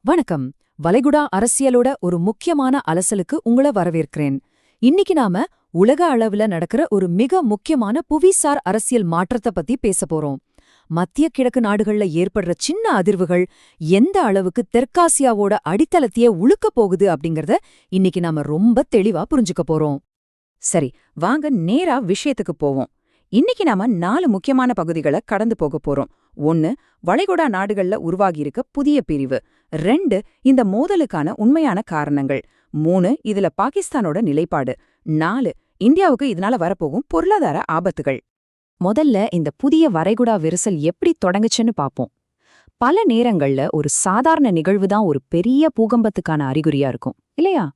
வணக்கம். வளைகுடா அரசியலோட ஒரு முக்கியமான அலசலுக்கு உங்கள வரவேற்கிறேன். இன்னைக்கு நாம உலக அளவுல நடக்கிற ஒரு மிக முக்கியமான புவிசார் அரசியல் மாற்றத்தை பத்தி பேசப் போறோம். மத்திய கிழக்கு நாடுகள்ல ஏற்படுற சின்ன அதிர்வுகள் எந்த அளவுக்கு தெற்காசியாவோட அடித்தளத்தையே உழுக்கப் போகுது அப்படிங்கறத இன்னைக்கு நாம ரொம்ப தெளிவா புரிஞ்சுக்க போறோம். சரி, வாங்க நேரா விஷயத்துக்கு போவோம். இன்னைக்கு நாம 4 முக்கியமான பகுதிகளை கடந்து போக போறோம். 1, வளைகுடா நாடுகள்ல உருவாகியிருக்க புதிய பிரிவு. 2, இந்த மோதலுக்கான உண்மையான காரணங்கள். 3, இதுல பாகிஸ்தானோட நிலைப்பாடு. 4, இந்தியாவுக்கு இதனால வரப்போகும் பொருளாதார ஆபத்துகள். முதல்ல இந்த புதிய வளைகுடா விரிசல் எப்படி தொடங்குச்சுன்னு பாப்போம். பல நேரங்கள்ல ஒரு சாதாரண நிகழ்வு தான் ஒரு பெரிய பூகம்பத்துக்கான அறிகுறியா இருக்கும், இல்லையா?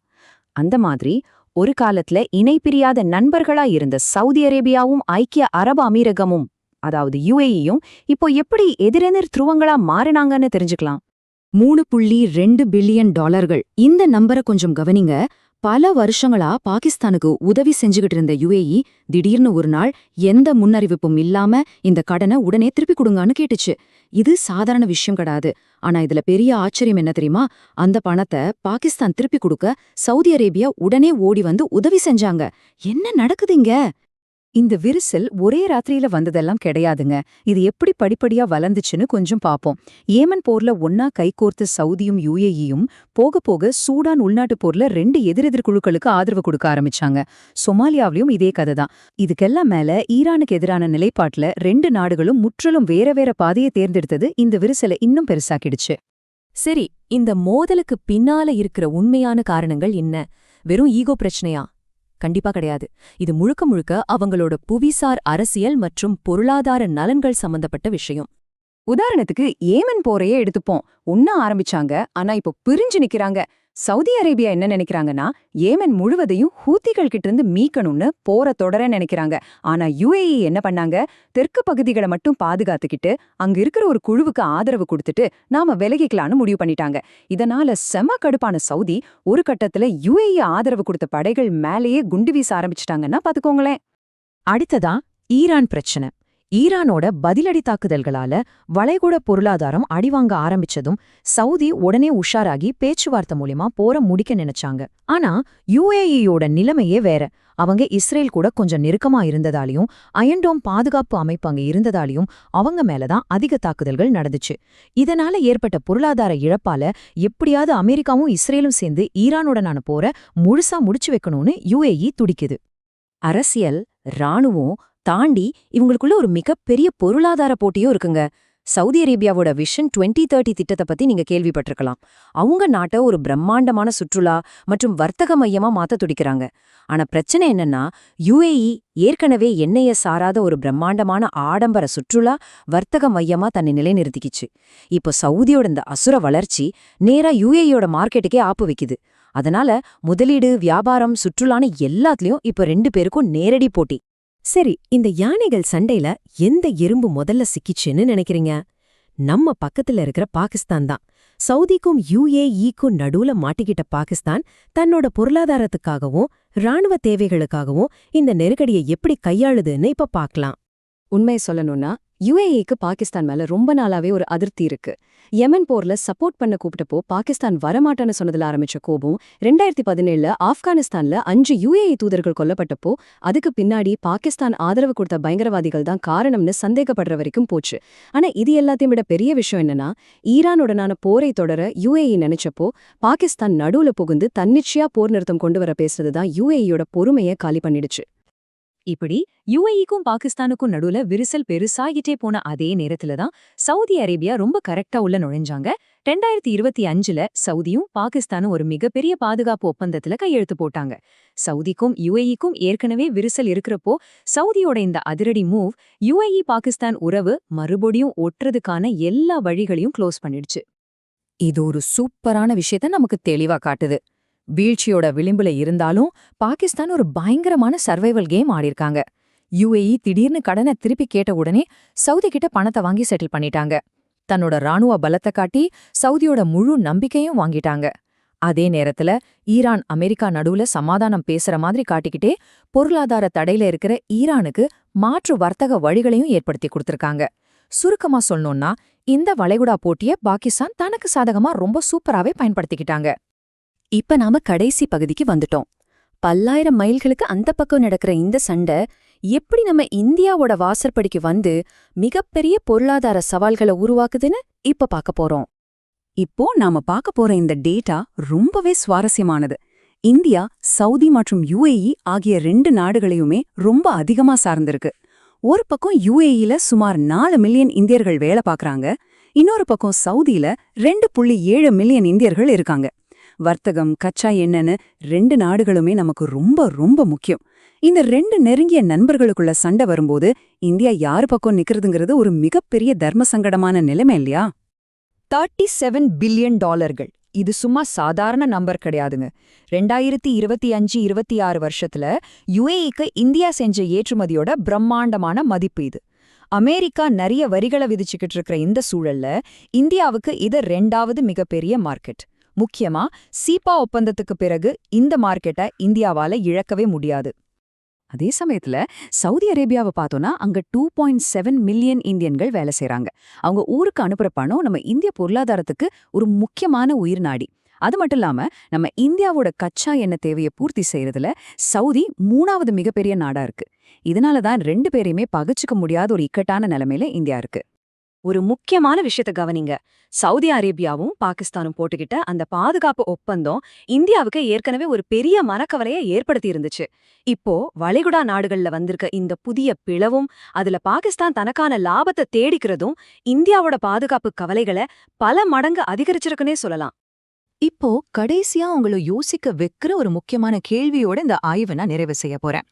அந்த மாதிரி ஒரு காலத்துல இணைபிரியாத நண்பர்களா இருந்த சவுதி அரேபியாவும் ஐக்கிய அரபு அமீரகமும், அதாவது UAEயும், இப்போ எப்படி எதிரெதிர் துருவங்களா மாறினாங்கன்னு தெரிஞ்சுக்கலாம். $3.2 பில்லியன். இந்த நம்பரை கொஞ்சம் கவனிங்க. பல வருஷங்களா பாகிஸ்தானுக்கு உதவி செஞ்சுகிட்டு இருந்த UAE திடீர்னு ஒரு நாள் எந்த முன்னறிவிப்பும் இல்லாம இந்த கடனை உடனே திருப்பி கொடுங்கன்னு கேட்டுச்சு. இது சாதாரண விஷயம் கிடையாது. ஆனா இதுல பெரிய ஆச்சரியம் என்ன தெரியுமா? அந்த பணத்தை பாகிஸ்தான் திருப்பி கொடுக்க சவுதி அரேபியா உடனே ஓடி வந்து உதவி செஞ்சாங்க. என்ன நடக்குதுங்க? இந்த விரிசல் ஒரே ராத்திரியில வந்ததெல்லாம் கிடையாதுங்க. இது எப்படி படிப்படியா வளர்ந்துச்சுன்னு கொஞ்சம் பாப்போம். ஏமன் போர்ல ஒன்னா கைகோர்த்து சவுதியும் UAEயும் போக போக சூடான் உள்நாட்டு போர்ல 2 எதிரெதிர் குழுக்களுக்கு ஆதரவு கொடுக்க ஆரம்பிச்சாங்க. சொமாலியாவிலயும் இதே கதை தான். இதுக்கெல்லாம் மேல ஈரானுக்கு எதிரான நிலைப்பாட்டுல 2 நாடுகளும் முற்றிலும் வேற வேற பாதையை தேர்ந்தெடுத்தது இந்த விரிசலை இன்னும் பெருசாக்கிடுச்சு. சரி, இந்த மோதலுக்கு பின்னால இருக்கிற உண்மையான காரணங்கள் என்ன? வெறும் ஈகோ பிரச்சனையா? கண்டிப்பா கிடையாது. இது முழுக்க முழுக்க அவங்களோட புவிசார் அரசியல் மற்றும் பொருளாதார நலன்கள் சம்பந்தப்பட்ட விஷயம். உதாரணத்துக்கு ஏமன் போரையே எடுத்துப்போம். ஒன்னா ஆரம்பிச்சாங்க, ஆனா இப்போ பிரிஞ்சு நிக்கிறாங்க. சவுதி அரேபியா என்ன நினைக்கிறாங்கன்னா, ஏமன் முழுவதையும் ஹூத்திகள் கிட்ட இருந்து மீட்கணும்னு போர தொடர நினைக்கிறாங்க. ஆனா UAE என்ன பண்ணாங்க? தெற்கு பகுதிகளை மட்டும் பாதுகாத்துக்கிட்டு அங்க இருக்கிற ஒரு குழுவுக்கு ஆதரவு கொடுத்துட்டு நாம விலகிக்கலான்னு முடிவு பண்ணிட்டாங்க. இதனால செம கடுப்பான சவுதி ஒரு கட்டத்துல UAE ஆதரவு கொடுத்த படைகள் மேலேயே குண்டு வீச ஆரம்பிச்சிட்டாங்கன்னா பாத்துக்கோங்களேன். அடுத்ததா ஈரான் பிரச்சனை. ஈரானோட பதிலடி தாக்குதல்களால வளைகுடா பொருளாதாரம் அடிவாங்க ஆரம்பிச்சதும் சவுதி உடனே உஷாராகி பேச்சுவார்த்தை மூலமா போர முடிக்க நினைச்சாங்க. ஆனா UAEயோட நிலைமையே வேற. அவங்க இஸ்ரேல் கூட கொஞ்சம் நெருக்கமா இருந்ததாலையும் அயன்டோம் பாதுகாப்பு அமைப்பு அங்க இருந்ததாலையும் அவங்க மேலதான் அதிக தாக்குதல்கள் நடந்துச்சு. இதனால ஏற்பட்ட பொருளாதார இழப்பால எப்படியாவது அமெரிக்காவும் இஸ்ரேலும் சேர்ந்து ஈரானுடனான போர முழுசா முடிச்சு வைக்கணும்னு UAE துடிக்குது. அரசியல், ராணுவம் தாண்டி இவங்களுக்குள்ள ஒரு மிகப்பெரிய பொருளாதார போட்டியும் இருக்குங்க. சவுதி அரேபியாவோட விஷன் 2030 திட்டத்தை பத்தி நீங்க கேள்விப்பட்டிருக்கலாம். அவங்க நாட்டை ஒரு பிரம்மாண்டமான சுற்றுலா மற்றும் வர்த்தக மையமா மாத்த துடிக்கிறாங்க. ஆனா பிரச்சனை என்னன்னா, UAE ஏற்கனவே எண்ணெய சாராத ஒரு பிரம்மாண்டமான ஆடம்பர சுற்றுலா வர்த்தக மையமா தன்னை நிலைநிறுத்திக்கிச்சு. இப்போ சவுதியோட இந்த அசுர வளர்ச்சி நேரா UAEயோட மார்க்கெட்டுக்கே ஆப்பு வைக்குது. அதனால முதலீடு, வியாபாரம், சுற்றுலான்னு எல்லாத்துலயும் இப்போ 2 பேருக்கும் நேரடி போட்டி. சரி, இந்த யானைகள் சண்டையில எந்த எறும்பு முதல்ல சிக்கிச்சுன்னு நினைக்கிறீங்க? நம்ம பக்கத்துல இருக்கிற பாகிஸ்தான் தான். சவுதிக்கும் UAEக்கும் நடுவுல மாட்டிக்கிட்ட பாகிஸ்தான் தன்னோட பொருளாதாரத்துக்காகவும் ராணுவ தேவைகளுக்காகவும் இந்த நெருக்கடியை எப்படி கையாளுதுன்னு இப்ப பார்க்கலாம். உண்மையை சொல்லணும்னா UAEக்கு பாகிஸ்தான் மேல ரொம்ப நாளாவே ஒரு அதிருப்தி இருக்கு. யெமன் போர்ல சப்போர்ட் பண்ண கூப்பிட்டப்போ பாகிஸ்தான் வரமாட்டான்னு சொன்னதுல ஆரம்பிச்ச கோபம் 2017 ஆப்கானிஸ்தான்ல 5 UAE தூதர்கள் கொல்லப்பட்டப்போ அதுக்கு பின்னாடி பாகிஸ்தான் ஆதரவு கொடுத்த பயங்கரவாதிகள் தான் காரணம்னு சந்தேகப்படுற வரைக்கும் போச்சு. ஆனா இது எல்லாத்தையும் விட பெரிய விஷயம் என்னன்னா, ஈரானுடனான போரை தொடர UAE நினைச்சப்போ பாகிஸ்தான் நடுவுல புகுந்து தன்னிச்சையா போர் நிறுத்தம் கொண்டு வர பேசுறதுதான் UAEயோட பொறுமையை காலி பண்ணிடுச்சு. இப்படி UAEக்கும் பாகிஸ்தானுக்கும் நடுவுல விரிசல் பெருசாகிட்டே போன அதே நேரத்துல தான் சவுதி அரேபியா ரொம்ப கரெக்டா உள்ள நுழைஞ்சாங்க. 2025ல சவுதியும் பாகிஸ்தானும் ஒரு மிகப்பெரிய பாதுகாப்பு ஒப்பந்தத்துல கையெழுத்து போட்டாங்க. சவுதிக்கும் UAEக்கும் ஏற்கனவே விரிசல் இருக்கிறப்போ சவுதியோட இந்த அதிரடி மூவ் UAE பாகிஸ்தான் உறவு மறுபடியும் ஒட்டுறதுக்கான எல்லா வழிகளையும் க்ளோஸ் பண்ணிடுச்சு. இது ஒரு சூப்பரான விஷயத்த நமக்கு தெளிவா காட்டுது. வீழ்ச்சியோட விளிம்புல இருந்தாலும் பாகிஸ்தான் ஒரு பயங்கரமான சர்வைவல் கேம் ஆடிருக்காங்க. UAE திடீர்னு கடனை திருப்பி கேட்ட உடனே சவுதி கிட்ட பணத்தை வாங்கி செட்டில் பண்ணிட்டாங்க. தன்னோட ராணுவ பலத்தை காட்டி சவுதியோட முழு நம்பிக்கையும் வாங்கிட்டாங்க. அதே நேரத்துல ஈரான் அமெரிக்கா நடுவுல சமாதானம் பேசுற மாதிரி காட்டிக்கிட்டே பொருளாதார தடையில இருக்கிற ஈரானுக்கு மாற்று வர்த்தக வழிகளையும் ஏற்படுத்தி கொடுத்திருக்காங்க. சுருக்கமா சொல்லணும்னா இந்த வளைகுடா போட்டிய பாகிஸ்தான் தனக்கு சாதகமா ரொம்ப சூப்பராவே பயன்படுத்திக்கிட்டாங்க. இப்ப நாம கடைசி பகுதிக்கு வந்துட்டோம். பல்லாயிரம் மைல்களுக்கு அந்த பக்கம் நடக்கிற இந்த சண்டை எப்படி நம்ம இந்தியாவோட வாசற்படிக்கு வந்து மிகப்பெரிய பொருளாதார சவால்களை உருவாக்குதுன்னு இப்ப பார்க்க போறோம். இப்போ நாம பார்க்க போற இந்த டேட்டா ரொம்பவே சுவாரஸ்யமானது. இந்தியா, சவுதி மற்றும் யுஏஇ ஆகிய 2 நாடுகளையுமே ரொம்ப அதிகமா சார்ந்திருக்கு. ஒரு பக்கம் யுஏஇல சுமார் 4 மில்லியன் இந்தியர்கள் வேலை பார்க்கறாங்க, இன்னொரு பக்கம் சவுதியில 2.7 மில்லியன் இந்தியர்கள் இருக்காங்க. வர்த்தகம், கச்சா எண்ணெய்னு 2 நாடுகளுமே நமக்கு ரொம்ப ரொம்ப முக்கியம். இந்த 2 நெருங்கிய நண்பர்களுக்குள்ள சண்டை வரும்போது இந்தியா யாரு பக்கம் நிக்கிறதுங்கிறது ஒரு மிகப்பெரிய தர்ம சங்கடமான நிலைமை இல்லையா? $37 பில்லியன். இது சும்மா சாதாரண நம்பர் கிடையாதுங்க. 2025-26 வருஷத்துல யுஏஇக்கு இந்தியா செஞ்ச ஏற்றுமதியோட பிரம்மாண்டமான மதிப்பு இது. அமெரிக்கா நிறைய வரிகளை விதிச்சுக்கிட்டு இருக்கிற இந்த சூழல்ல இந்தியாவுக்கு இது 2வது மிகப்பெரிய மார்க்கெட். முக்கியமா சீபா ஒப்பந்தத்துக்கு பிறகு இந்த மார்க்கெட்டை இந்தியாவால இழக்கவே முடியாது. அதே சமயத்துல சவுதி அரேபியாவை பார்த்தோன்னா அங்க 2.7 மில்லியன் இந்தியன்கள் வேலை செய்றாங்க. அவங்க ஊருக்கு அனுப்புற பணம் நம்ம இந்திய பொருளாதாரத்துக்கு ஒரு முக்கியமான உயிர் நாடி. அது மட்டும் இல்லாம நம்ம இந்தியாவோட கச்சா எண்ணெய் தேவையை பூர்த்தி செய்யறதுல சவுதி 3வது மிகப்பெரிய நாடா இருக்கு. இதனாலதான் 2 பேரையுமே பகிச்சுக்க முடியாத ஒரு இக்கட்டான நிலைமையில இந்தியா இருக்கு. ஒரு முக்கியமான விஷயத்த கவனிங்க. சவுதி அரேபியாவும் பாகிஸ்தானும் போட்டுக்கிட்ட அந்த பாதுகாப்பு ஒப்பந்தம் இந்தியாவுக்கு ஏற்கனவே ஒரு பெரிய மனக்கவலையை ஏற்படுத்தி இருந்துச்சு. இப்போ வளைகுடா நாடுகள்ல வந்திருக்க இந்த புதிய பிளவும் அதுல பாகிஸ்தான் தனக்கான லாபத்தை தேடிக்கிறதும் இந்தியாவோட பாதுகாப்பு கவலைகளை பல மடங்கு அதிகரிச்சிருக்குன்னே சொல்லலாம். இப்போ கடைசியா உங்களை யோசிக்க வைக்கிற ஒரு முக்கியமான கேள்வியோட இந்த ஆய்வை நான் நிறைவு செய்ய போறேன்.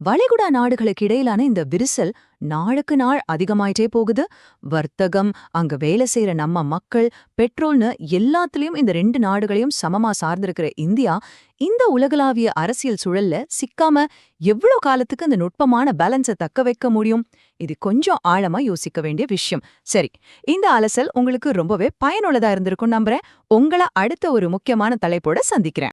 வளைகுடா நாடுகளுக்கு இடையிலான இந்த விரிசல் நாளுக்கு நாள் அதிகமாயிட்டே போகுது. வர்த்தகம், அங்க வேலை செய்யற நம்ம மக்கள், பெட்ரோல்னு எல்லாத்துலயும் இந்த 2 நாடுகளையும் சமமா சார்ந்திருக்கிற இந்தியா இந்த உலகளாவிய அரசியல் சூழல்ல சிக்காம எவ்வளவு காலத்துக்கு இந்த நுட்பமான பேலன்ஸை தக்க வைக்க முடியும்? இது கொஞ்சம் ஆழமா யோசிக்க வேண்டிய விஷயம். சரி, இந்த அலசல் உங்களுக்கு ரொம்பவே பயனுள்ளதா இருந்திருக்கும் நம்புறேன். உங்களை அடுத்த ஒரு முக்கியமான தலைப்போட சந்திக்கிறேன்.